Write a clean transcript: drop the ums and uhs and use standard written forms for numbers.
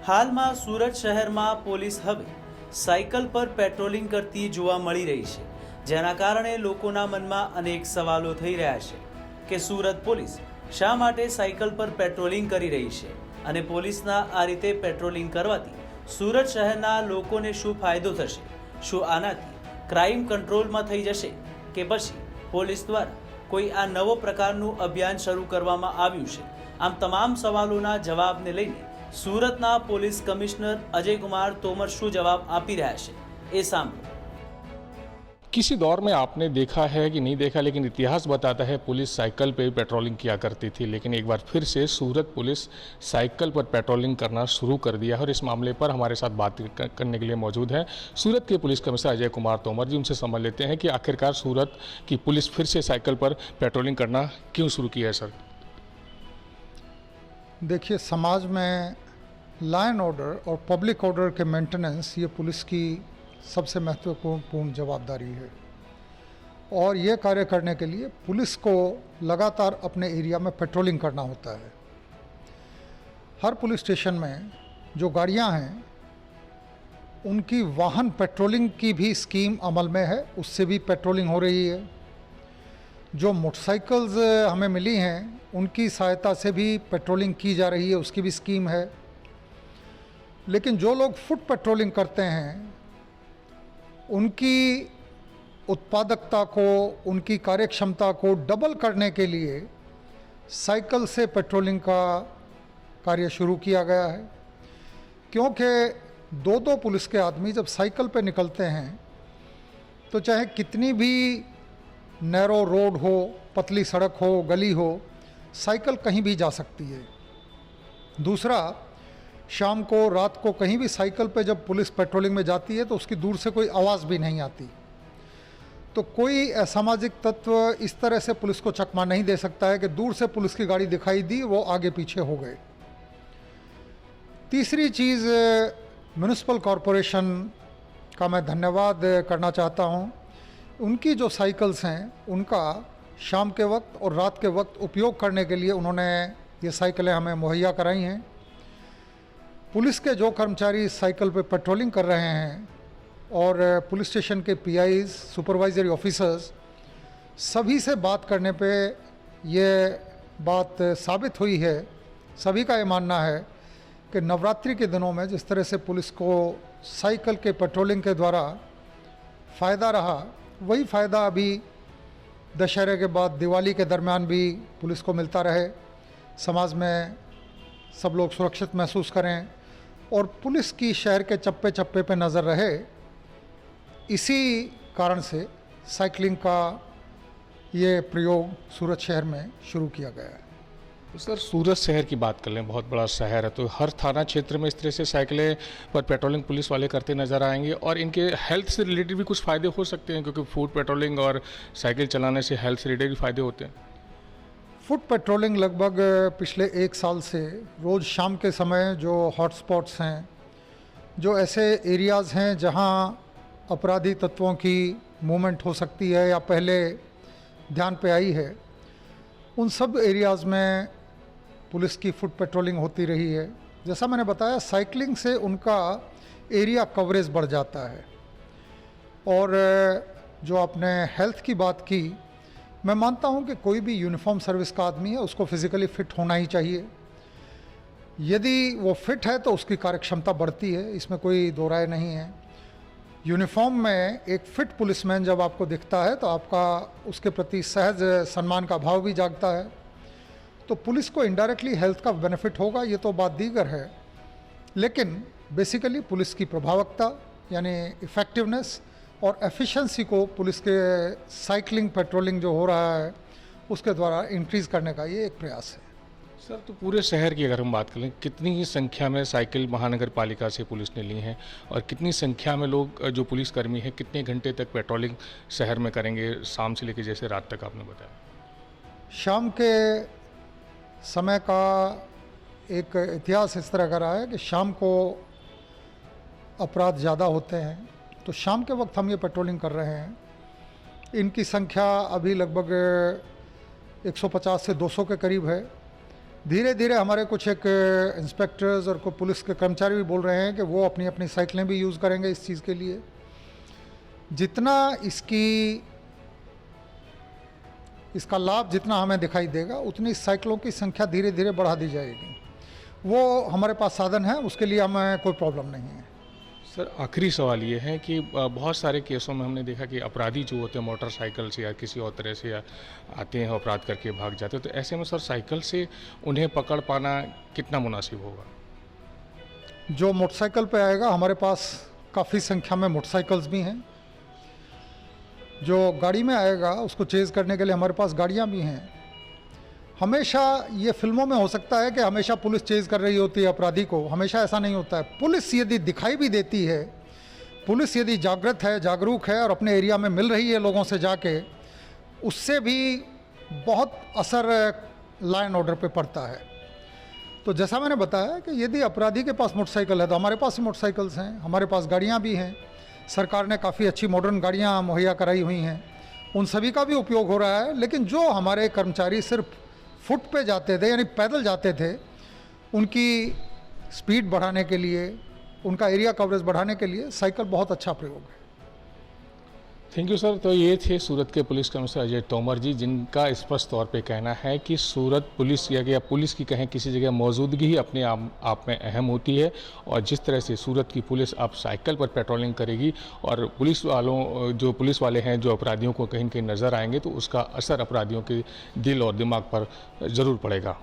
હાલમાં સુરત શહેરમાં પોલીસ હવે સાયકલ પર પેટ્રોલિંગ કરતી જોવા મળી રહી છે, જેના કારણે લોકોના મનમાં અનેક સવાલો થઈ રહ્યા છે કે સુરત પોલીસ શા માટે સાયકલ પર પેટ્રોલિંગ કરી રહી છે અને પોલીસના આ રીતે પેટ્રોલિંગ કરવાથી સુરત શહેરના લોકોને શું ફાયદો થશે? શું આનાથી ક્રાઇમ કંટ્રોલમાં થઈ જશે કે પછી પોલીસ દ્વારા કોઈ આ નવો પ્રકારનું અભિયાન શરૂ કરવામાં આવ્યું છે? આમ તમામ સવાલોના જવાબને લઈને સુરतना પોલીસ કમિશ્નર अजय कुमार तोमर शू जवाब आपी रहा है, ए सामने। किसी दौर में आपने देखा है कि नहीं देखा, लेकिन इतिहास बताता है पुलिस साइकिल पे पेट्रोलिंग किया करती थी, लेकिन एक बार फिर से सूरत पुलिस साइकिल पर पेट्रोलिंग करना शुरू कर दिया है। और इस मामले पर हमारे साथ बात करने के लिए मौजूद हैं सूरत के पुलिस कमिश्नर अजय कुमार तोमर जी। उनसे समझ लेते हैं कि आखिरकार सूरत की पुलिस फिर से साइकिल पर पेट्रोलिंग करना क्यों शुरू किया है। सर देखिए, समाज में लॉ एंड ऑर्डर और पब्लिक ऑर्डर के मेंटेनेंस ये पुलिस की सबसे महत्वपूर्ण जवाबदारी है, और ये कार्य करने के लिए पुलिस को लगातार अपने एरिया में पेट्रोलिंग करना होता है। हर पुलिस स्टेशन में जो गाड़ियां हैं उनकी वाहन पेट्रोलिंग की भी स्कीम अमल में है, उससे भी पेट्रोलिंग हो रही है। जो मोटरसाइकिल्स हमें मिली हैं उनकी सहायता से भी पेट्रोलिंग की जा रही है, उसकी भी स्कीम है। लेकिन जो लोग फुट पेट्रोलिंग करते हैं उनकी उत्पादकता को, उनकी कार्यक्षमता को डबल करने के लिए साइकिल से पेट्रोलिंग का कार्य शुरू किया गया है। क्योंकि दो दो पुलिस के आदमी जब साइकिल पे निकलते हैं तो चाहे कितनी भी नैरो रोड हो, पतली सड़क हो, गली हो, साइकिल कहीं भी जा सकती है। दूसरा, शाम को, रात को कहीं भी साइकिल पे जब पुलिस पेट्रोलिंग में जाती है तो उसकी दूर से कोई आवाज़ भी नहीं आती। तो कोई असामाजिक तत्व इस तरह से पुलिस को चकमा नहीं दे सकता है कि दूर से पुलिस की गाड़ी दिखाई दी, वो आगे पीछे हो गए। तीसरी चीज़, म्युनिसिपल कॉरपोरेशन का मैं धन्यवाद करना चाहता हूँ। उनकी जो साइकिल्स हैं उनका शाम के वक्त और रात के वक्त उपयोग करने के लिए उन्होंने ये साइकिलें हमें मुहैया कराई हैं। पुलिस के जो कर्मचारी साइकिल पे पेट्रोलिंग कर रहे हैं और पुलिस स्टेशन के पीआईज, सुपरवाइजरी ऑफिसर्स, सभी से बात करने पे ये बात साबित हुई है, सभी का ये मानना है कि नवरात्रि के दिनों में जिस तरह से पुलिस को साइकिल के पेट्रोलिंग के द्वारा फ़ायदा रहा, वही फ़ायदा अभी दशहरे के बाद दिवाली के दरमियान भी पुलिस को मिलता रहे। समाज में सब लोग सुरक्षित महसूस करें और पुलिस की शहर के चप्पे चप्पे पे नज़र रहे, इसी कारण से साइकिलिंग का ये प्रयोग सूरत शहर में शुरू किया गया है। तो सर, सूरत शहर की बात कर लें, बहुत बड़ा शहर है, तो हर थाना क्षेत्र में इस तरह से साइकिलें पर पेट्रोलिंग पुलिस वाले करते नज़र आएंगे, और इनके हेल्थ से रिलेटेड भी कुछ फ़ायदे हो सकते हैं, क्योंकि फूड पेट्रोलिंग और साइकिल चलाने से हेल्थ से रिलेटेड भी फ़ायदे होते हैं। फुट पेट्रोलिंग लगभग पिछले 1 साल से रोज़ शाम के समय जो हॉटस्पॉट्स हैं, जो ऐसे एरियाज़ हैं जहां अपराधी तत्वों की मूवमेंट हो सकती है या पहले ध्यान पे आई है, उन सब एरियाज़ में पुलिस की फुट पेट्रोलिंग होती रही है। जैसा मैंने बताया, साइकिलिंग से उनका एरिया कवरेज बढ़ जाता है। और जो आपने हेल्थ की बात की, मैं मानता हूं कि कोई भी यूनिफॉर्म सर्विस का आदमी है उसको फिज़िकली फ़िट होना ही चाहिए। यदि वो फिट है तो उसकी कार्यक्षमता बढ़ती है, इसमें कोई दो राय नहीं है। यूनिफॉर्म में एक फ़िट पुलिसमैन जब आपको दिखता है तो आपका उसके प्रति सहज सम्मान का भाव भी जागता है। तो पुलिस को इनडायरेक्टली हेल्थ का बेनिफिट होगा, ये तो बात दीगर है, लेकिन बेसिकली पुलिस की प्रभावकता यानी इफ़ेक्टिवनेस और एफिशिएंसी को पुलिस के साइकिलिंग पेट्रोलिंग जो हो रहा है उसके द्वारा इंक्रीज़ करने का ये एक प्रयास है। सर, तो पूरे शहर की अगर हम बात करें, कितनी ही संख्या में साइकिल महानगर पालिका से पुलिस ने ली हैं, और कितनी संख्या में लोग जो पुलिसकर्मी हैं कितने घंटे तक पेट्रोलिंग शहर में करेंगे, शाम से लेकर जैसे रात तक आपने बताया? शाम के समय का एक इतिहास इस तरह का रहा है कि शाम को अपराध ज़्यादा होते हैं, तो शाम के वक्त हम ये पेट्रोलिंग कर रहे हैं। इनकी संख्या अभी लगभग 150 से 200 के करीब है। धीरे धीरे हमारे कुछ एक इंस्पेक्टर्स और कुछ पुलिस के कर्मचारी भी बोल रहे हैं कि वो अपनी अपनी साइकिलें भी यूज़ करेंगे इस चीज़ के लिए। जितना इसका लाभ जितना हमें दिखाई देगा उतनी साइकिलों की संख्या धीरे धीरे बढ़ा दी जाएगी। वो हमारे पास साधन है, उसके लिए हमें कोई प्रॉब्लम नहीं है। सर आखिरी सवाल ये है कि बहुत सारे केसों में हमने देखा कि अपराधी जो होते हैं मोटरसाइकिल से या किसी और तरह से आते हैं, अपराध करके भाग जाते हैं, तो ऐसे में सर साइकिल से उन्हें पकड़ पाना कितना मुनासिब होगा? जो मोटरसाइकिल पे आएगा, हमारे पास काफ़ी संख्या में मोटरसाइकिल्स भी हैं। जो गाड़ी में आएगा उसको चेज़ करने के लिए हमारे पास गाड़ियाँ भी हैं। हमेशा ये फिल्मों में हो सकता है कि हमेशा पुलिस चेज़ कर रही होती है अपराधी को, हमेशा ऐसा नहीं होता है। पुलिस यदि दिखाई भी देती है, पुलिस यदि जागृत है, जागरूक है और अपने एरिया में मिल रही है लोगों से जाके, उससे भी बहुत असर लॉ एंड ऑर्डर पे पड़ता है। तो जैसा मैंने बताया कि यदि अपराधी के पास मोटरसाइकिल है तो हमारे पास भी मोटरसाइकिल्स हैं, हमारे पास गाड़ियाँ भी हैं। सरकार ने काफ़ी अच्छी मॉडर्न गाड़ियाँ मुहैया कराई हुई हैं, उन सभी का भी उपयोग हो रहा है। लेकिन जो हमारे कर्मचारी सिर्फ फुट पे जाते थे, यानी पैदल जाते थे, उनकी स्पीड बढ़ाने के लिए, उनका एरिया कवरेज बढ़ाने के लिए साइकिल बहुत अच्छा प्रयोग है। Thank you sir. तो ये थे सूरत के पुलिस कमिश्नर अजय तोमर जी, जिनका स्पष्ट तौर पे कहना है कि सूरत पुलिस या पुलिस की कहें किसी जगह मौजूदगी ही अपने आप में अहम होती है। और जिस तरह से सूरत की पुलिस अब साइकिल पर पेट्रोलिंग करेगी और पुलिस वाले हैं जो अपराधियों को कहीं न कहीं नज़र आएंगे, तो उसका असर अपराधियों के दिल और दिमाग पर ज़रूर पड़ेगा।